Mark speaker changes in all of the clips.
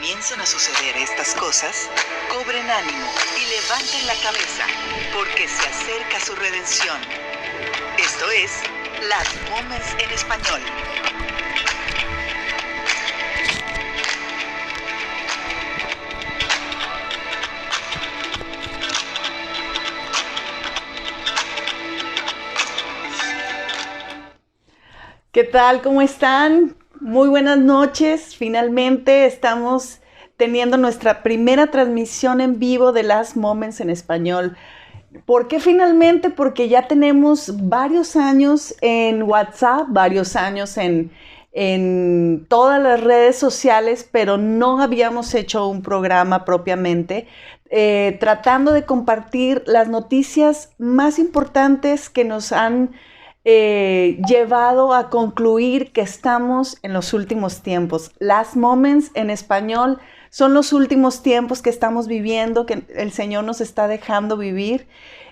Speaker 1: comiencen a suceder estas cosas, cobren ánimo y levanten la cabeza, porque se acerca su redención. Esto es Last Moments en español.
Speaker 2: ¿Qué tal? ¿Cómo están? Muy buenas noches. Finalmente estamos teniendo nuestra primera transmisión en vivo de Last Moments en español. ¿Por qué finalmente? Porque ya tenemos varios años en WhatsApp, varios años en todas las redes sociales, pero no habíamos hecho un programa propiamente, tratando de compartir las noticias más importantes que nos han llevado a concluir que estamos en los últimos tiempos. Last Moments en español son los últimos tiempos que estamos viviendo, que el Señor nos está dejando vivir,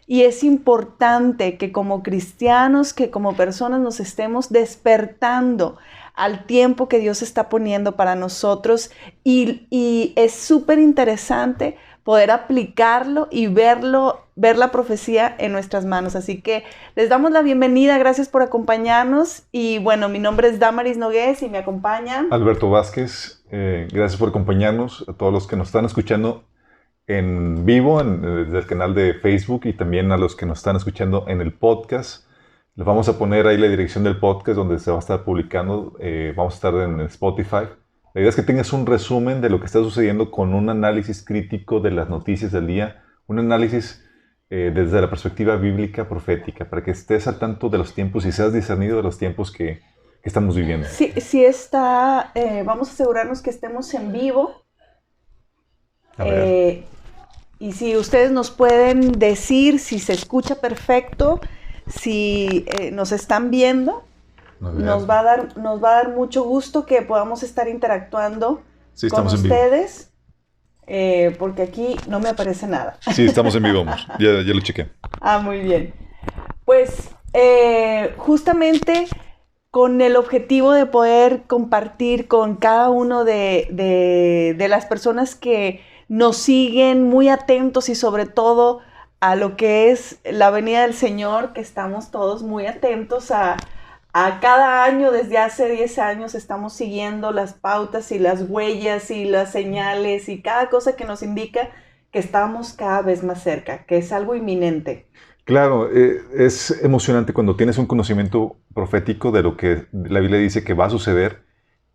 Speaker 2: y es importante que como cristianos, que como personas nos estemos despertando al tiempo que Dios está poniendo para nosotros, y es súper interesante poder aplicarlo y ver la profecía en nuestras manos. Así que les damos la bienvenida, gracias por acompañarnos. Y bueno, mi nombre es Damaris Nogués y me acompaña
Speaker 3: Alberto Vázquez. Gracias por acompañarnos, a todos los que nos están escuchando en vivo desde el canal de Facebook, y también a los que nos están escuchando en el podcast. Les vamos a poner ahí la dirección del podcast donde se va a estar publicando. Vamos a estar en Spotify. La idea es que tengas un resumen de lo que está sucediendo con un análisis crítico de las noticias del día, un análisis desde la perspectiva bíblica profética, para que estés al tanto de los tiempos y seas discernido de los tiempos que estamos viviendo.
Speaker 2: Sí está, vamos a asegurarnos que estemos en vivo. Y si ustedes nos pueden decir si se escucha perfecto, si nos están viendo. Nos va a dar mucho gusto que podamos estar interactuando con ustedes, porque aquí no me aparece nada.
Speaker 3: Sí, estamos en vivo, amor. Ya lo chequé.
Speaker 2: Muy bien. Pues justamente con el objetivo de poder compartir con cada uno de las personas que nos siguen muy atentos, y sobre todo a lo que es la venida del Señor, que estamos todos muy atentos a cada año. Desde hace 10 años estamos siguiendo las pautas y las huellas y las señales y cada cosa que nos indica que estamos cada vez más cerca, que es algo inminente.
Speaker 3: Claro, es emocionante cuando tienes un conocimiento profético de lo que la Biblia dice que va a suceder,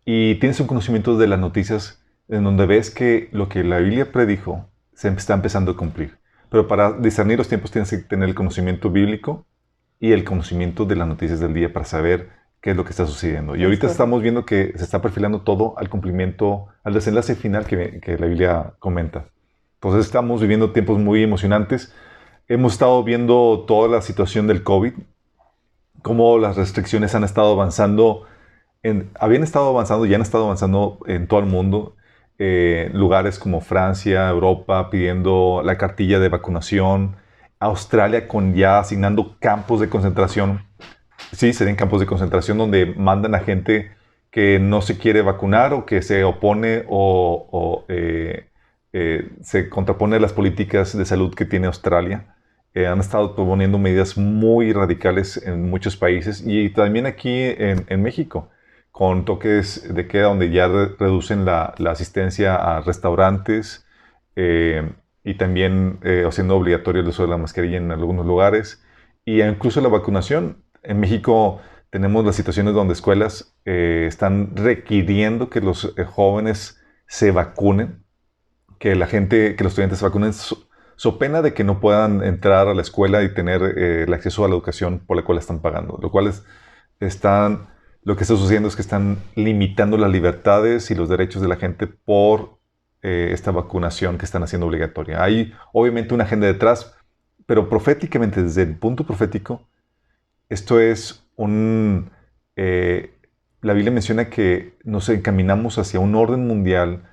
Speaker 3: y tienes un conocimiento de las noticias en donde ves que lo que la Biblia predijo se está empezando a cumplir. Pero para discernir los tiempos tienes que tener el conocimiento bíblico y el conocimiento de las noticias del día para saber qué es lo que está sucediendo. Y ahorita estamos viendo que se está perfilando todo al cumplimiento, al desenlace final que la Biblia comenta. Entonces estamos viviendo tiempos muy emocionantes. Hemos estado viendo toda la situación del COVID, cómo las restricciones han estado avanzando, ya han estado avanzando en todo el mundo. Lugares como Francia, Europa, pidiendo la cartilla de vacunación. Australia ya asignando campos de concentración. Sí, serían campos de concentración donde mandan a gente que no se quiere vacunar o que se opone o se contrapone a las políticas de salud que tiene Australia. Han estado proponiendo medidas muy radicales en muchos países, y también aquí en México, con toques de queda donde ya reducen la asistencia a restaurantes, y también haciendo obligatorio el uso de la mascarilla en algunos lugares, y incluso la vacunación. En México tenemos las situaciones donde escuelas están requiriendo que los jóvenes se vacunen, que los estudiantes se vacunen, so pena de que no puedan entrar a la escuela y tener el acceso a la educación por la cual están pagando, lo que está sucediendo es que están limitando las libertades y los derechos de la gente por esta vacunación que están haciendo obligatoria. Hay obviamente una agenda detrás, pero proféticamente, desde el punto profético, esto es la Biblia menciona que nos encaminamos hacia un orden mundial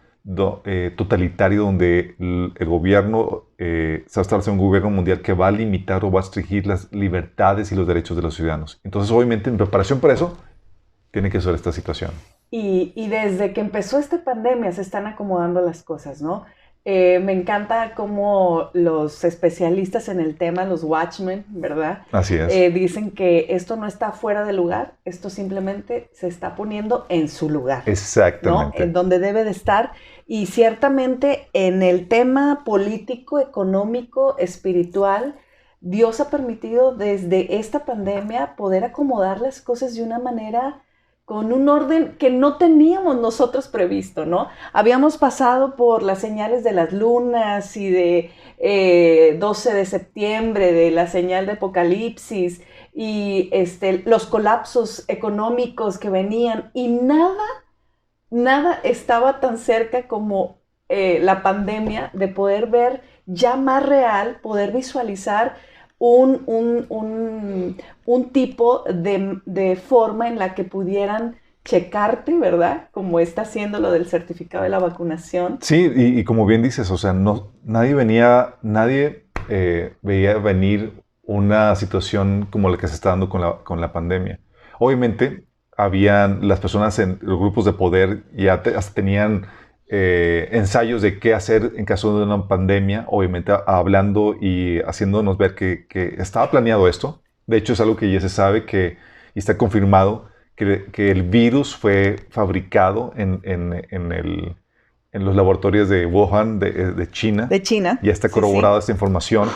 Speaker 3: totalitario, donde el gobierno se va a establecer un gobierno mundial que va a limitar o va a restringir las libertades y los derechos de los ciudadanos. Entonces, obviamente, en preparación para eso, tiene que ser esta situación.
Speaker 2: Y desde que empezó esta pandemia se están acomodando las cosas, ¿no? Me encanta cómo los especialistas en el tema, los Watchmen, ¿verdad?
Speaker 3: Así es.
Speaker 2: Dicen que esto no está fuera de lugar, esto simplemente se está poniendo en su lugar, ¿no?
Speaker 3: Exactamente.
Speaker 2: En donde debe de estar. Y ciertamente en el tema político, económico, espiritual, Dios ha permitido desde esta pandemia poder acomodar las cosas de una manera con un orden que no teníamos nosotros previsto, ¿no? Habíamos pasado por las señales de las lunas y de 12 de septiembre, de la señal de Apocalipsis y los colapsos económicos que venían y nada estaba tan cerca como la pandemia de poder ver ya más real, poder visualizar un tipo de forma en la que pudieran checarte, ¿verdad? Como está haciendo lo del certificado de la vacunación.
Speaker 3: Sí, y como bien dices, o sea, nadie veía venir una situación como la que se está dando con la pandemia. Obviamente, habían las personas en los grupos de poder hasta tenían ensayos de qué hacer en caso de una pandemia, obviamente hablando y haciéndonos ver que estaba planeado esto. De hecho, es algo que ya se sabe y está confirmado que el virus fue fabricado en los laboratorios de Wuhan, de China.
Speaker 2: De China.
Speaker 3: Ya está corroborada esta información.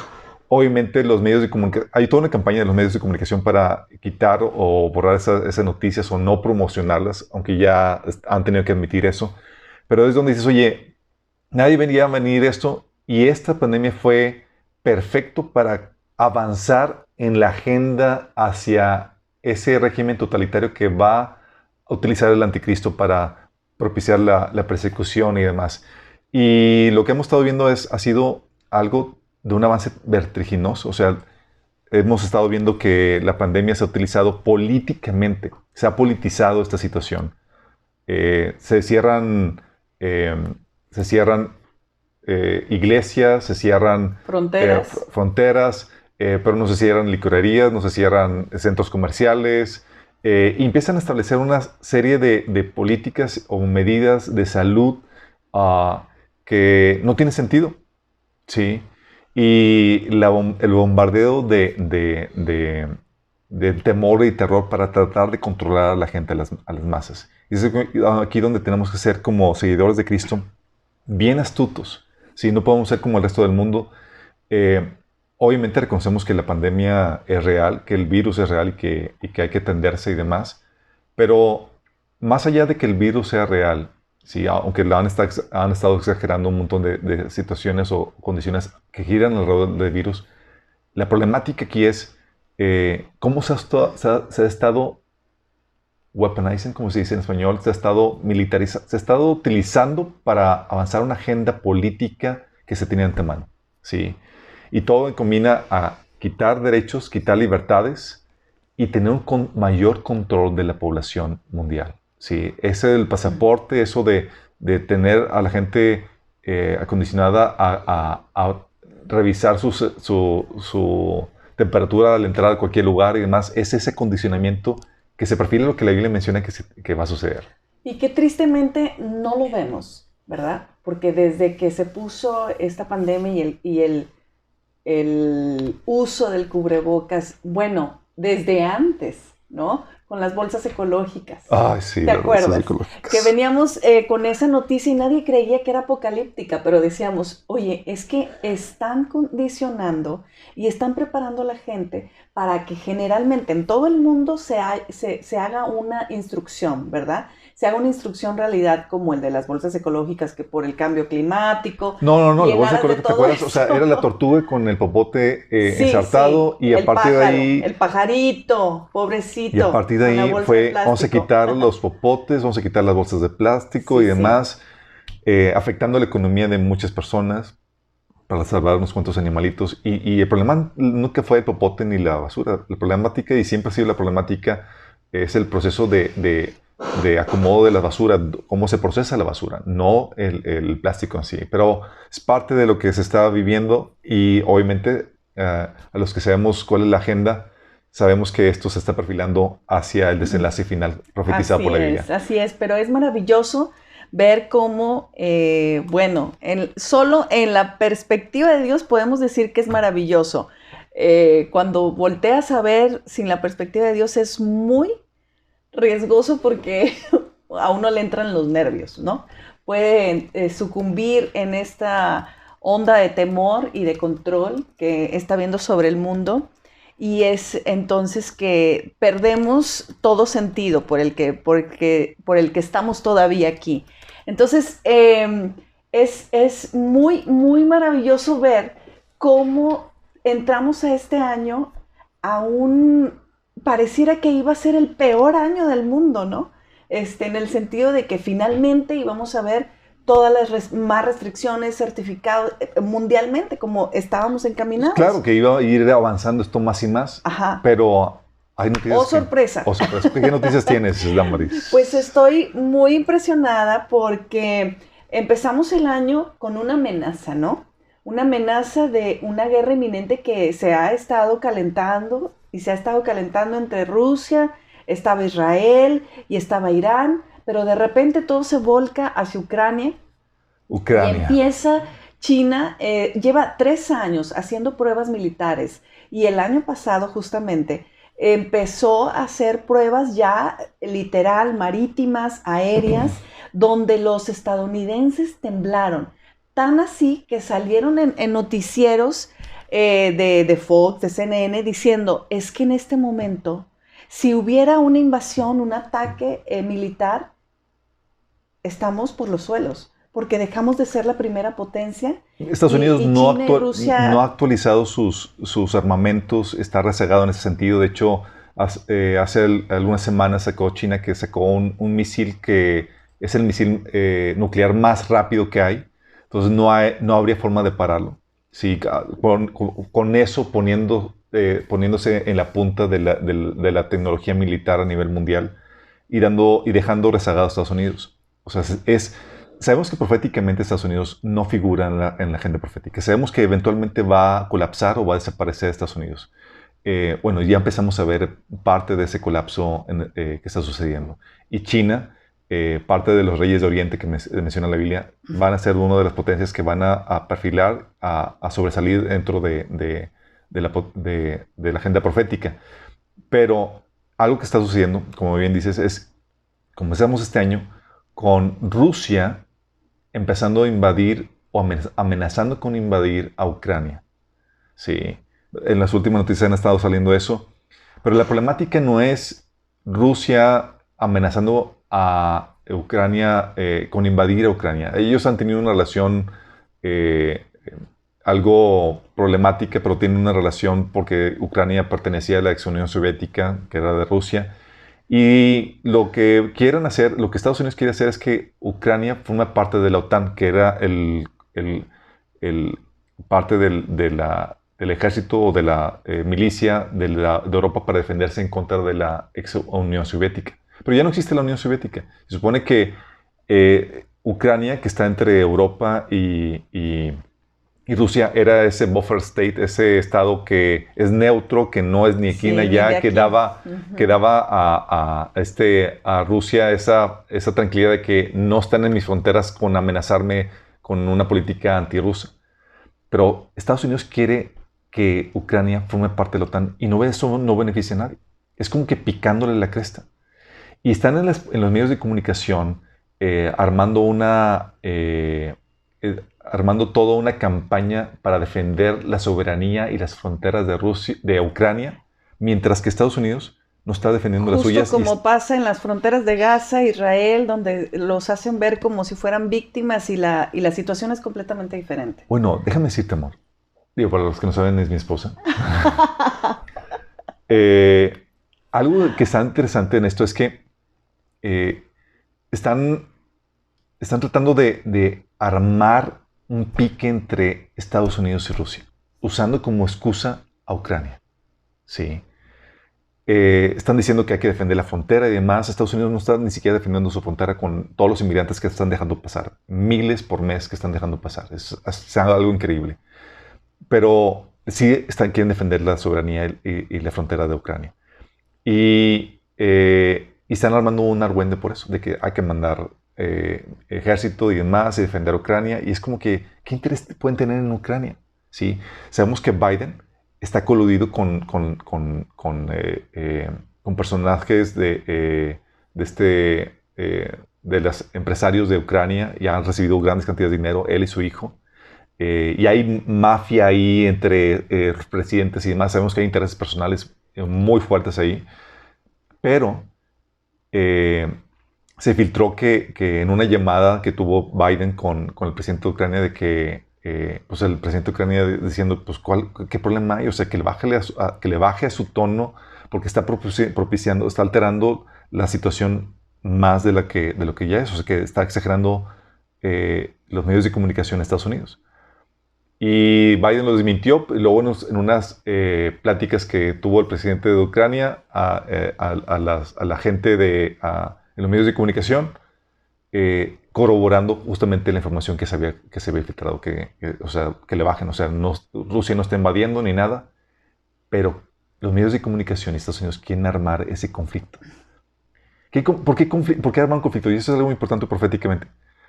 Speaker 3: Obviamente los medios de comunicación, hay toda una campaña de los medios de comunicación para quitar o borrar esas noticias o no promocionarlas, aunque ya han tenido que admitir eso. Pero es donde dices, oye, nadie venía a venir esto y esta pandemia fue perfecto para avanzar en la agenda hacia ese régimen totalitario que va a utilizar el anticristo para propiciar la persecución y demás. Y lo que hemos estado viendo ha sido algo de un avance vertiginoso. O sea, hemos estado viendo que la pandemia se ha utilizado políticamente, se ha politizado esta situación. Se cierran iglesias, se cierran fronteras, pero no se cierran licorerías, no se cierran centros comerciales, y empiezan a establecer una serie de políticas o medidas de salud que no tienen sentido, ¿sí? Y el bombardeo de temor y terror para tratar de controlar a la gente, a las masas. Y es aquí donde tenemos que ser como seguidores de Cristo bien astutos. ¿Sí? No podemos ser como el resto del mundo. Obviamente reconocemos que la pandemia es real, que el virus es real y que hay que atenderse y demás. Pero más allá de que el virus sea real, ¿sí? Aunque han estado exagerando un montón de situaciones o condiciones que giran alrededor del virus, la problemática aquí es cómo se ha estado weaponizing, como se dice en español, se ha estado militarizando, se ha estado utilizando para avanzar una agenda política que se tenía antemano, ¿sí? Y todo combina a quitar derechos, quitar libertades y tener un mayor control de la población mundial, ¿sí? Ese del pasaporte, eso de tener a la gente acondicionada a revisar su temperatura al entrar a cualquier lugar y demás, es ese condicionamiento que se perfila a lo que la Biblia menciona que va a suceder.
Speaker 2: Y que tristemente no lo vemos, ¿verdad? Porque desde que se puso esta pandemia y el uso del cubrebocas, bueno, desde antes, ¿no? Con las bolsas ecológicas.
Speaker 3: Ay, sí,
Speaker 2: ¿te acuerdas? Que veníamos con esa noticia y nadie creía que era apocalíptica, pero decíamos, oye, es que están condicionando y están preparando a la gente para que generalmente en todo el mundo se haga una instrucción, ¿verdad? Se haga una instrucción realidad como el de las bolsas ecológicas, que por el cambio climático.
Speaker 3: No, la bolsa ecológica, ¿te acuerdas? O sea, era la tortuga con el popote ensartado y a partir de ahí...
Speaker 2: El pajarito, pobrecito.
Speaker 3: Y a partir de ahí vamos a quitar los popotes, vamos a quitar las bolsas de plástico y demás, afectando la economía de muchas personas para salvar unos cuantos animalitos. Y el problema nunca fue el popote ni la basura. La problemática, y siempre ha sido la problemática, es el proceso de acomodo de la basura, cómo se procesa la basura, no el plástico en sí. Pero es parte de lo que se está viviendo y obviamente a los que sabemos cuál es la agenda, sabemos que esto se está perfilando hacia el desenlace final profetizado por la Biblia.
Speaker 2: Así es, pero es maravilloso ver cómo, solo en la perspectiva de Dios podemos decir que es maravilloso. Cuando volteas a ver sin la perspectiva de Dios es muy riesgoso porque a uno le entran los nervios, ¿no? Puede sucumbir en esta onda de temor y de control que está viendo sobre el mundo, y es entonces que perdemos todo sentido por el que estamos todavía aquí. Entonces es muy, muy maravilloso ver cómo entramos a este año pareciera que iba a ser el peor año del mundo, ¿no? En el sentido de que finalmente íbamos a ver todas las más restricciones certificados mundialmente, como estábamos encaminados.
Speaker 3: Claro, que iba a ir avanzando esto más y más.
Speaker 2: Ajá.
Speaker 3: Pero hay noticias.
Speaker 2: Sorpresa.
Speaker 3: Sorpresa. ¿Qué noticias tienes, Damaris?
Speaker 2: Pues estoy muy impresionada porque empezamos el año con una amenaza, ¿no? Una amenaza de una guerra inminente que se ha estado calentando, y se ha estado calentando entre Rusia, estaba Israel y estaba Irán, pero de repente todo se volca hacia Ucrania. Y empieza China, lleva 3 años haciendo pruebas militares, y el año pasado justamente empezó a hacer pruebas ya literal, marítimas, aéreas, donde los estadounidenses temblaron. Tan así que salieron en noticieros de Fox, de CNN, diciendo, es que en este momento, si hubiera una invasión, un ataque militar, estamos por los suelos, porque dejamos de ser la primera potencia.
Speaker 3: Estados Unidos no ha actualizado sus armamentos, está rezagado en ese sentido. De hecho, hace algunas semanas sacó China un misil que es el misil nuclear más rápido que hay. Entonces no habría forma de pararlo. Sí, con eso poniéndose en la punta de la tecnología militar a nivel mundial y dejando rezagado a Estados Unidos. O sea, sabemos que proféticamente Estados Unidos no figura en la agenda profética. Sabemos que eventualmente va a colapsar o va a desaparecer Estados Unidos. Ya empezamos a ver parte de ese colapso que está sucediendo. Y China, parte de los reyes de Oriente que menciona la Biblia, van a ser una de las potencias que van a perfilar, a sobresalir dentro de la agenda profética. Pero algo que está sucediendo, como bien dices, es, comenzamos este año con Rusia empezando a invadir o amenazando con invadir a Ucrania. Sí, en las últimas noticias han estado saliendo eso. Pero la problemática no es Rusia amenazando a Ucrania con invadir a Ucrania. Ellos han tenido una relación algo problemática, pero tienen una relación porque Ucrania pertenecía a la ex Unión Soviética, que era de Rusia. Y lo que Estados Unidos quiere hacer es que Ucrania forme parte de la OTAN, que era parte del ejército o de la milicia de Europa para defenderse en contra de la ex Unión Soviética. Pero ya no existe la Unión Soviética. Se supone que Ucrania, que está entre Europa y Rusia, era ese buffer state, ese estado que es neutro, que no es ni aquí ni allá, que daba a Rusia esa tranquilidad de que no están en mis fronteras con amenazarme con una política antirrusa. Pero Estados Unidos quiere que Ucrania forme parte de la OTAN y eso no beneficia a nadie. Es como que picándole la cresta. Y están en los medios de comunicación armando toda una campaña para defender la soberanía y las fronteras de Ucrania, mientras que Estados Unidos no está defendiendo las suyas.
Speaker 2: Justo como pasa en las fronteras de Gaza, Israel, donde los hacen ver como si fueran víctimas y la situación es completamente diferente.
Speaker 3: Bueno, déjame decirte, amor. Digo, para los que no saben, es mi esposa. Algo que está interesante en esto es que están tratando de armar un pique entre Estados Unidos y Rusia, usando como excusa a Ucrania. Sí. Están diciendo que hay que defender la frontera y demás. Estados Unidos no está ni siquiera defendiendo su frontera con todos los inmigrantes que están dejando pasar. Miles por mes que están dejando pasar. Es algo increíble. Pero sí quieren defender la soberanía y la frontera de Ucrania. Y están armando un argüende por eso, de que hay que mandar ejército y demás y defender a Ucrania. Y es como que, ¿qué interés pueden tener en Ucrania? ¿Sí? Sabemos que Biden está coludido con personajes de los empresarios de Ucrania y han recibido grandes cantidades de dinero, él y su hijo. Y hay mafia ahí entre los presidentes y demás. Sabemos que hay intereses personales muy fuertes ahí. Pero se filtró que en una llamada que tuvo Biden con el presidente de Ucrania, de que pues el presidente de Ucrania diciendo, pues, ¿qué problema hay? O sea, que le baje a su tono porque está propiciando, está alterando la situación más de lo que ya es. O sea, que está exagerando los medios de comunicación en Estados Unidos. Y Biden lo desmintió. Y luego en unas pláticas que tuvo el presidente de Ucrania a la gente en los medios de comunicación, corroborando justamente la información que se había filtrado, o sea, que le bajen. O sea, Rusia no está invadiendo ni nada, pero los medios de comunicación y Estados Unidos quieren armar ese conflicto. ¿Por qué arman conflicto? Y eso es algo muy importante proféticamente.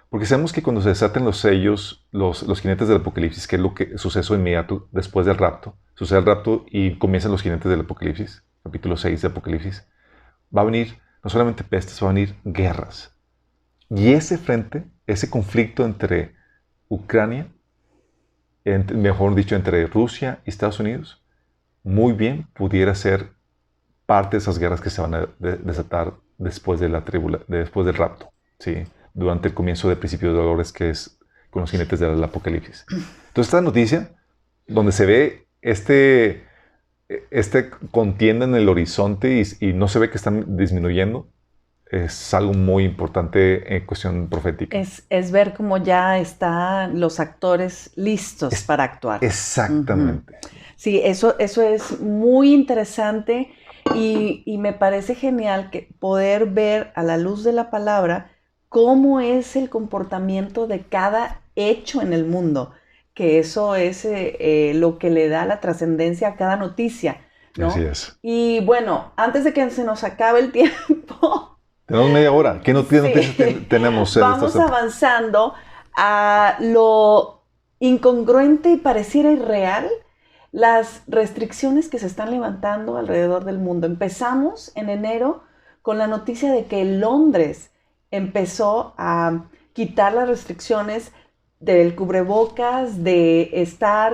Speaker 3: Porque sabemos que cuando se desaten los sellos, los jinetes del Apocalipsis, que es lo que suceso inmediato después del rapto, sucede el rapto y comienzan los jinetes del Apocalipsis, capítulo 6 de Apocalipsis, va a venir no solamente pestes, va a venir guerras. Y ese conflicto entre Ucrania, mejor dicho, entre Rusia y Estados Unidos, muy bien pudiera ser parte de esas guerras que se van a desatar después del rapto, ¿sí? Durante el comienzo del principio de dolores, que es con los jinetes del Apocalipsis. Entonces, esta noticia, donde se ve contienda en el horizonte y no se ve que están disminuyendo, es algo muy importante en cuestión profética.
Speaker 2: Es ver cómo ya están los actores listos para actuar.
Speaker 3: Exactamente.
Speaker 2: Uh-huh. Sí, eso es muy interesante y me parece genial poder ver a la luz de la palabra cómo es el comportamiento de cada hecho en el mundo, que eso es lo que le da la trascendencia a cada noticia, ¿no?
Speaker 3: Así es.
Speaker 2: Y bueno, antes de que se nos acabe el tiempo...
Speaker 3: Tenemos media hora. ¿Qué noticias tenemos?
Speaker 2: Vamos avanzando a lo incongruente y pareciera irreal, las restricciones que se están levantando alrededor del mundo. Empezamos en enero con la noticia de que Londres empezó a quitar las restricciones del cubrebocas, de estar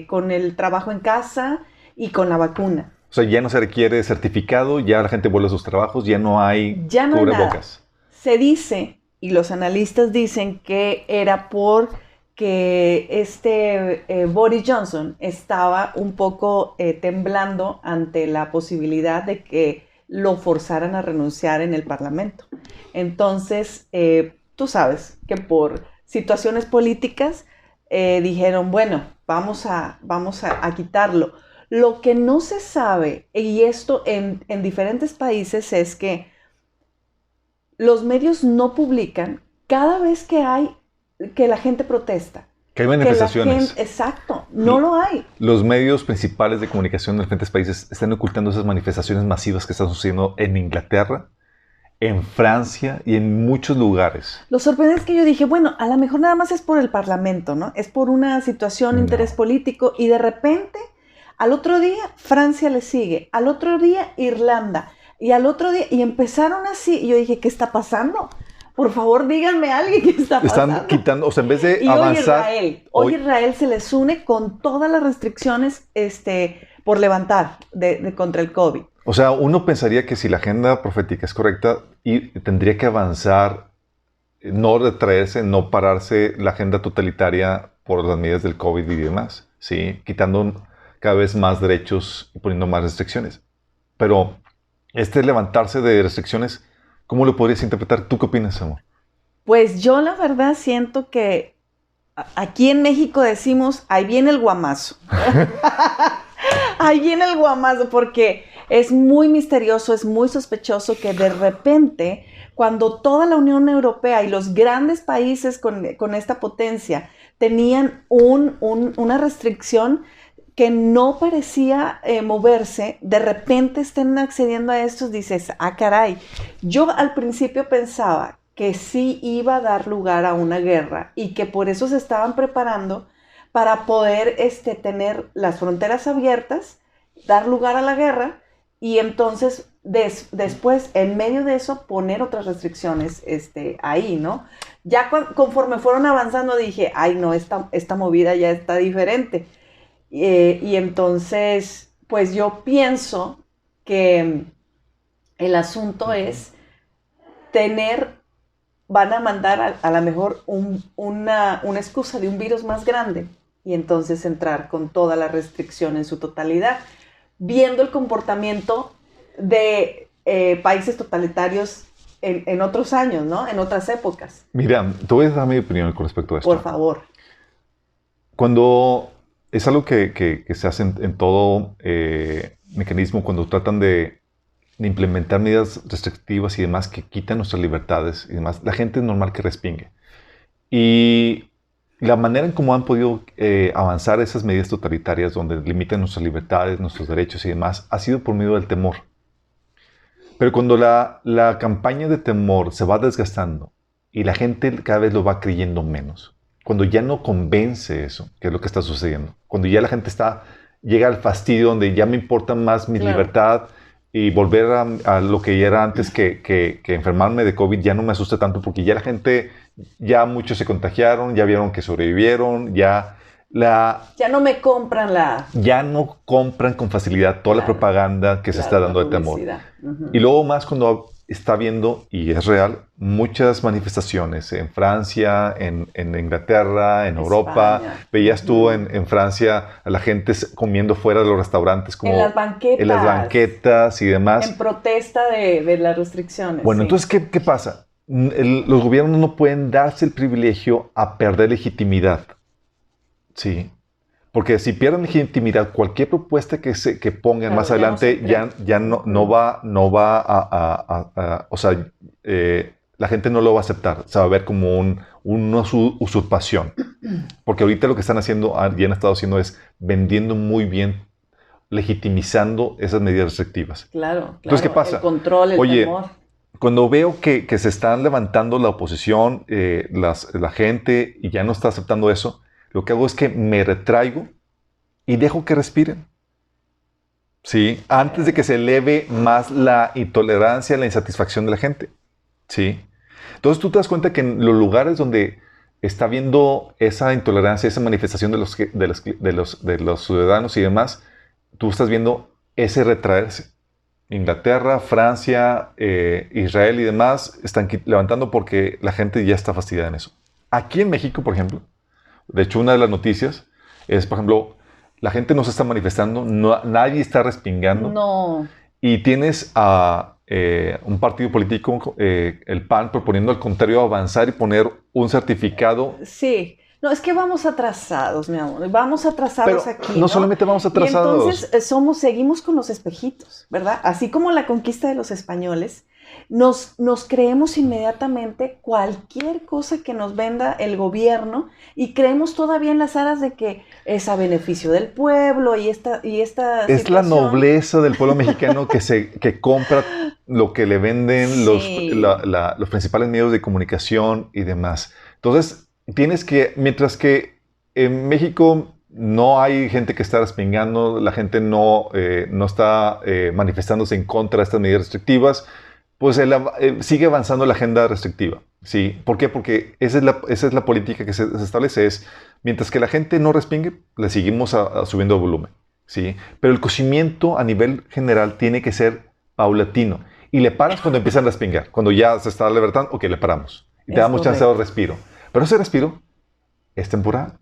Speaker 2: con el trabajo en casa y con la vacuna.
Speaker 3: O sea, ya no se requiere certificado, ya la gente vuelve a sus trabajos, ya no hay cubrebocas.
Speaker 2: Se dice, y los analistas dicen, que era porque Boris Johnson estaba un poco temblando ante la posibilidad de que lo forzaran a renunciar en el Parlamento. Entonces, tú sabes que por situaciones políticas dijeron, bueno, vamos a quitarlo. Lo que no se sabe, y esto en diferentes países, es que los medios no publican cada vez que la gente protesta.
Speaker 3: Que hay manifestaciones.
Speaker 2: Exacto, no lo hay.
Speaker 3: Los medios principales de comunicación de diferentes países están ocultando esas manifestaciones masivas que están sucediendo en Inglaterra, en Francia y en muchos lugares.
Speaker 2: Lo sorprendente es que yo dije, bueno, a lo mejor nada más es por el Parlamento, ¿no? Es por una situación, interés político, y de repente, al otro día, Francia le sigue, al otro día, Irlanda, y al otro día, y empezaron así, y yo dije, ¿qué está pasando? Por favor, díganme a alguien qué está pasando.
Speaker 3: Están quitando, o sea, en vez de avanzar...
Speaker 2: Hoy Israel se les une con todas las restricciones por levantar contra el COVID.
Speaker 3: O sea, uno pensaría que si la agenda profética es correcta, tendría que avanzar, no retraerse, no pararse la agenda totalitaria por las medidas del COVID y demás, ¿sí? Quitando cada vez más derechos y poniendo más restricciones. Pero levantarse de restricciones, ¿cómo lo podrías interpretar? ¿Tú qué opinas, amor?
Speaker 2: Pues yo la verdad siento que aquí en México decimos, ahí viene el guamazo. Ahí viene el guamazo, porque es muy misterioso, es muy sospechoso que de repente, cuando toda la Unión Europea y los grandes países con esta potencia tenían una restricción, que no parecía moverse, de repente estén accediendo a estos, dices, ah, caray. Yo al principio pensaba que sí iba a dar lugar a una guerra y que por eso se estaban preparando para poder tener las fronteras abiertas, dar lugar a la guerra y entonces después, en medio de eso, poner otras restricciones ahí, ¿no? Ya conforme fueron avanzando dije, ay no, esta movida ya está diferente. Y entonces, pues yo pienso que el asunto es van a mandar a lo mejor una excusa de un virus más grande y entonces entrar con toda la restricción en su totalidad, viendo el comportamiento de países totalitarios en otros años, ¿no? En otras épocas.
Speaker 3: Mira, te voy a dar mi opinión con respecto a esto.
Speaker 2: Por favor.
Speaker 3: Cuando es algo que se hace en todo mecanismo, cuando tratan de implementar medidas restrictivas y demás que quitan nuestras libertades y demás, la gente es normal que respingue. Y la manera en cómo han podido avanzar esas medidas totalitarias donde limitan nuestras libertades, nuestros derechos y demás, ha sido por medio del temor. Pero cuando la campaña de temor se va desgastando y la gente cada vez lo va creyendo menos, cuando ya no convence eso, que es lo que está sucediendo, cuando ya la gente llega al fastidio donde ya me importa más mi libertad y volver a lo que ya era antes que enfermarme de COVID ya no me asusta tanto porque ya la gente, ya muchos se contagiaron, ya vieron que sobrevivieron, ya no me compran ya no compran con facilidad toda la propaganda que se está dando de temor. Uh-huh. Y luego más cuando está viendo, y es real, muchas manifestaciones en Francia, en Inglaterra, en Europa. Veías tú en Francia a la gente comiendo fuera de los restaurantes, como en las banquetas y demás.
Speaker 2: En protesta de las restricciones.
Speaker 3: Bueno, entonces, ¿qué pasa? Los gobiernos no pueden darse el privilegio a perder legitimidad. Sí. Porque si pierden legitimidad, cualquier propuesta que pongan más adelante ya no va a o sea, la gente no lo va a aceptar. Se va a ver como una usurpación. Porque ahorita lo que están haciendo, y han estado haciendo, es vendiendo muy bien, legitimizando esas medidas restrictivas.
Speaker 2: Claro.
Speaker 3: Entonces, ¿qué pasa?
Speaker 2: El control, el temor.
Speaker 3: Cuando veo que se están levantando la oposición, la gente, y ya no está aceptando eso, lo que hago es que me retraigo y dejo que respiren. ¿Sí? Antes de que se eleve más la intolerancia, la insatisfacción de la gente. ¿Sí? Entonces tú te das cuenta que en los lugares donde está habiendo esa intolerancia, esa manifestación de los ciudadanos y demás, tú estás viendo ese retraerse. Inglaterra, Francia, Israel y demás están levantando porque la gente ya está fastidiada en eso. Aquí en México, por ejemplo, de hecho, una de las noticias es, por ejemplo, la gente no se está manifestando, nadie está respingando.
Speaker 2: No.
Speaker 3: Y tienes a un partido político, el PAN, proponiendo al contrario avanzar y poner un certificado.
Speaker 2: Sí. No, es que vamos atrasados, mi amor. Vamos atrasados. Pero aquí,
Speaker 3: no solamente vamos atrasados.
Speaker 2: Y entonces seguimos con los espejitos, ¿verdad? Así como la conquista de los españoles, nos creemos inmediatamente cualquier cosa que nos venda el gobierno y creemos todavía en las aras de que es a beneficio del pueblo y esta es
Speaker 3: situación. La nobleza del pueblo mexicano que compra lo que le venden sí. los principales medios de comunicación y demás. Entonces, mientras que en México no hay gente que está respingando, la gente no está manifestándose en contra de estas medidas restrictivas, pues sigue avanzando la agenda restrictiva. ¿Sí? ¿Por qué? Porque esa es la política que se establece. Mientras que la gente no respingue, le seguimos subiendo el volumen. ¿Sí? Pero el crecimiento a nivel general tiene que ser paulatino. Y le paras cuando empiezan a respingar. Cuando ya se está libertando, ok, le paramos. Y te damos chance de respiro. Pero ese respiro es temporal.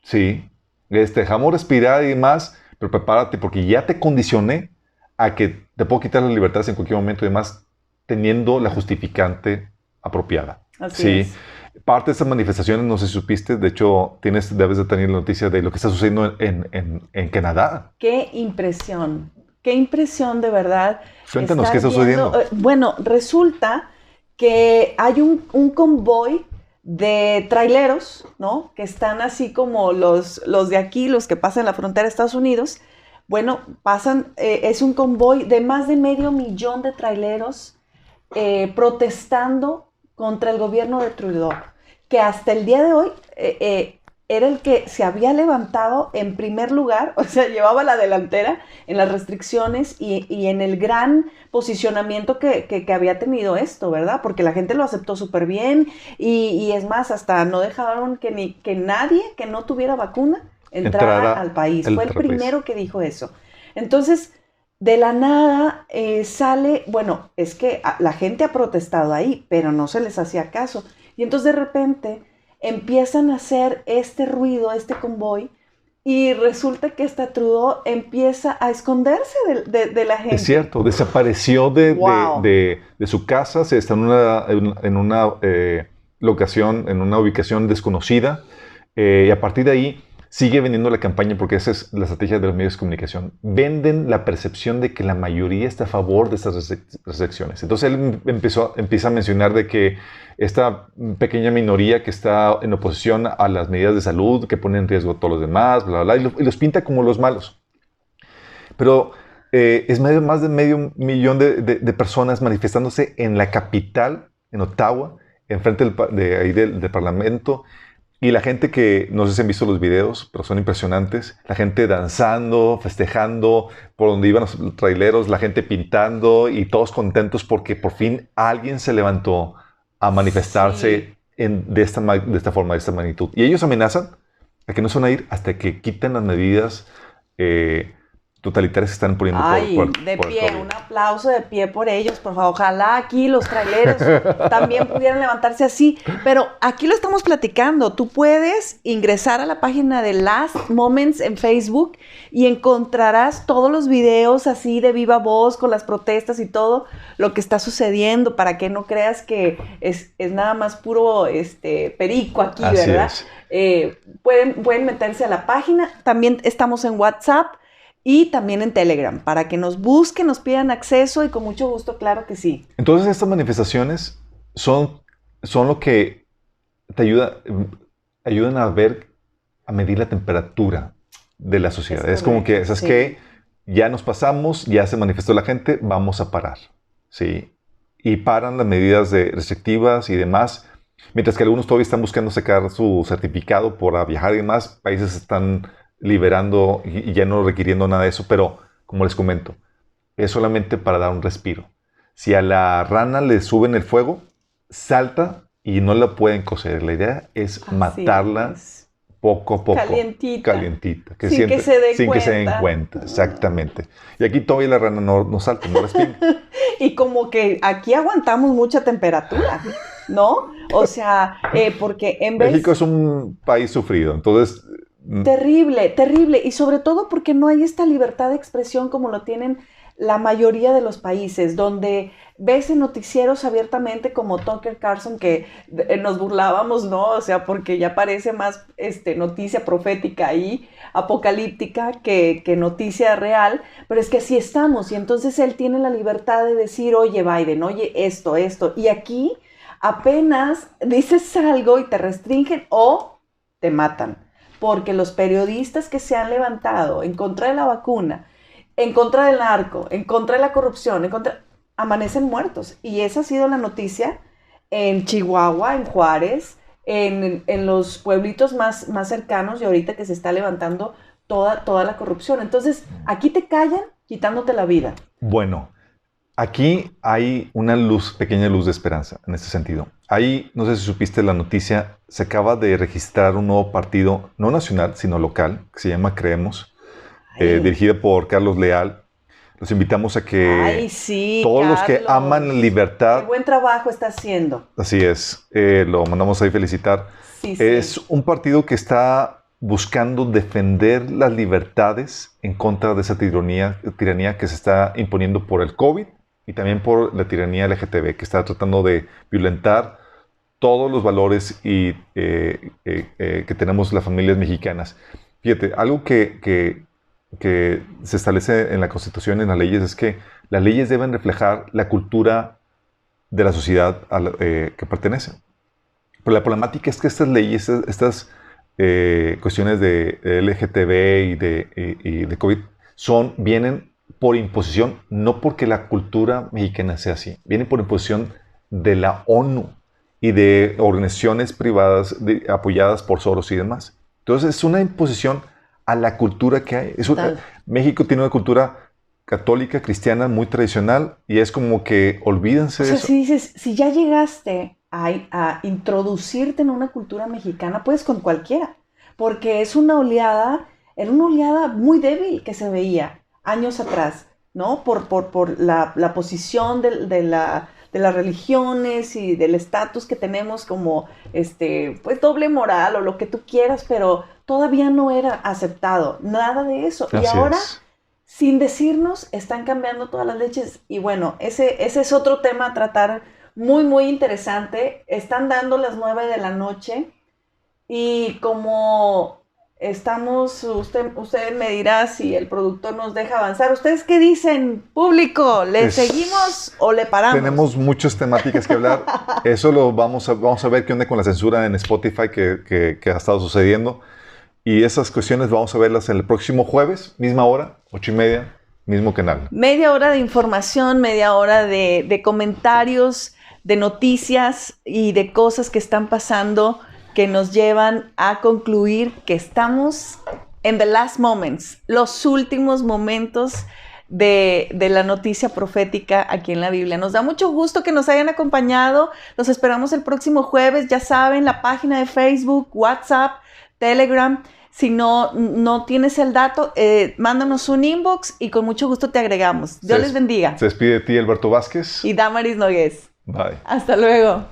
Speaker 3: Sí. Dejamos respirar y demás, pero prepárate porque ya te condicioné a que te puedo quitar las libertades en cualquier momento y demás, teniendo la justificante apropiada.
Speaker 2: Así es.
Speaker 3: Parte de estas manifestaciones, no sé si supiste, de hecho, debes de tener la noticia de lo que está sucediendo en Canadá.
Speaker 2: ¡Qué impresión! ¡Qué impresión, de verdad!
Speaker 3: Cuéntanos, ¿qué está sucediendo?
Speaker 2: Bueno, resulta que hay un convoy de traileros, ¿no? Que están así como los de aquí, los que pasan la frontera de Estados Unidos. Bueno, pasan, es un convoy de más de 500,000 de traileros protestando contra el gobierno de Trudeau, que hasta el día de hoy era el que se había levantado en primer lugar, o sea, llevaba la delantera en las restricciones y en el gran posicionamiento que había tenido esto, ¿verdad? Porque la gente lo aceptó súper bien y es más, hasta no dejaron que nadie que no tuviera vacuna entrara al país. Fue el primero que dijo eso. Entonces, de la nada sale, bueno, es que la gente ha protestado ahí, pero no se les hacía caso. Y entonces de repente empiezan a hacer este ruido, este convoy, y resulta que hasta Trudeau empieza a esconderse de la gente.
Speaker 3: Es cierto, desapareció de su casa, se está en una locación, en una ubicación desconocida, y a partir de ahí sigue vendiendo la campaña, porque esa es la estrategia de los medios de comunicación. Venden la percepción de que la mayoría está a favor de estas restricciones. Entonces él empieza a mencionar de que esta pequeña minoría que está en oposición a las medidas de salud, que ponen en riesgo a todos los demás, bla, bla, bla, y los pinta como los malos. Pero es más de 500,000 de personas manifestándose en la capital, en Ottawa, enfrente del Parlamento. Y la gente que, no sé si han visto los videos, pero son impresionantes, la gente danzando, festejando, por donde iban los traileros, la gente pintando y todos contentos porque por fin alguien se levantó a manifestarse de esta forma, de esta magnitud. Y ellos amenazan a que no se van a ir hasta que quiten las medidas totalitarias que están poniendo por
Speaker 2: de pie, un aplauso de pie por ellos, por favor. Ojalá aquí los traileros también pudieran levantarse así, pero aquí lo estamos platicando. Tú puedes ingresar a la página de Last Moments en Facebook y encontrarás todos los videos así de viva voz con las protestas y todo lo que está sucediendo, para que no creas que es nada más puro perico aquí, así, ¿verdad? Pueden meterse a la página. También estamos en WhatsApp y también en Telegram, para que nos busquen, nos pidan acceso, y con mucho gusto, claro que sí.
Speaker 3: Entonces estas manifestaciones son lo que te ayudan a medir la temperatura de la sociedad. Es como que, ¿sabes qué? Ya nos pasamos, ya se manifestó la gente, vamos a parar, ¿sí? Y paran las medidas restrictivas y demás, mientras que algunos todavía están buscando sacar su certificado para viajar y demás. Países están liberando y ya no requiriendo nada de eso, pero como les comento, es solamente para dar un respiro. Si a la rana le suben el fuego, salta y no la pueden cocer. La idea es matarla poco a poco. Calientita. Sin que se den cuenta. Exactamente. Y aquí todavía la rana no salta, no respira.
Speaker 2: Y como que aquí aguantamos mucha temperatura, ¿no? O sea, porque en vez...
Speaker 3: México es un país sufrido, entonces...
Speaker 2: Terrible, terrible. Y sobre todo porque no hay esta libertad de expresión como lo tienen la mayoría de los países, donde ves en noticieros abiertamente como Tucker Carlson, que nos burlábamos, ¿no? O sea, porque ya parece más noticia profética ahí, apocalíptica, que noticia real, pero es que así estamos. Y entonces él tiene la libertad de decir, oye, Biden, oye, esto. Y aquí apenas dices algo y te restringen o te matan. Porque los periodistas que se han levantado en contra de la vacuna, en contra del narco, en contra de la corrupción, amanecen muertos. Y esa ha sido la noticia en Chihuahua, en Juárez, en los pueblitos más cercanos, y ahorita que se está levantando toda la corrupción. Entonces, aquí te callan quitándote la vida.
Speaker 3: Bueno, aquí hay una pequeña luz de esperanza en este sentido. Ahí, no sé si supiste la noticia, se acaba de registrar un nuevo partido, no nacional, sino local, que se llama Creemos, dirigido por Carlos Leal. Los invitamos a que todos
Speaker 2: Carlos,
Speaker 3: los que aman la libertad...
Speaker 2: Qué buen trabajo está haciendo.
Speaker 3: Así es, lo mandamos ahí felicitar. Es un partido que está buscando defender las libertades en contra de esa tiranía que se está imponiendo por el COVID y también por la tiranía LGTB, que está tratando de violentar todos los valores que tenemos las familias mexicanas. Fíjate, algo que se establece en la Constitución, en las leyes, es que las leyes deben reflejar la cultura de la sociedad a la que pertenecen. Pero la problemática es que estas leyes, estas cuestiones de LGTB y de COVID vienen por imposición, no porque la cultura mexicana sea así. Vienen por imposición de la ONU y de organizaciones privadas apoyadas por Soros y demás. Entonces es una imposición a la cultura que hay. México tiene una cultura católica, cristiana, muy tradicional, y es como que olvídense de eso.
Speaker 2: Si dices, si ya llegaste a introducirte en una cultura mexicana, puedes con cualquiera, porque es una oleada, era una oleada muy débil que se veía años atrás, ¿no? Por la posición de las religiones y del estatus que tenemos como, pues, doble moral o lo que tú quieras, pero todavía no era aceptado, nada de eso.
Speaker 3: Así
Speaker 2: y ahora,
Speaker 3: es.
Speaker 2: sin decirnos, están cambiando todas las leyes. Y bueno, ese es otro tema a tratar muy, muy interesante. Están dando las 9 de la noche y como estamos, usted me dirá si el productor nos deja avanzar. ¿Ustedes qué dicen, público? ¿Le seguimos o le paramos?
Speaker 3: Tenemos muchas temáticas que hablar. Eso lo vamos a ver qué onda con la censura en Spotify que ha estado sucediendo. Y esas cuestiones vamos a verlas el próximo jueves, misma hora, 8:30, mismo canal.
Speaker 2: Media hora de información, media hora de comentarios, de noticias y de cosas que están pasando que nos llevan a concluir que estamos en the last moments, los últimos momentos de la noticia profética aquí en la Biblia. Nos da mucho gusto que nos hayan acompañado. Los esperamos el próximo jueves. Ya saben, la página de Facebook, WhatsApp, Telegram. Si no tienes el dato, mándanos un inbox y con mucho gusto te agregamos. Dios les bendiga.
Speaker 3: Se despide de ti, Alberto Vázquez.
Speaker 2: Y Damaris Nogués.
Speaker 3: Bye.
Speaker 2: Hasta luego.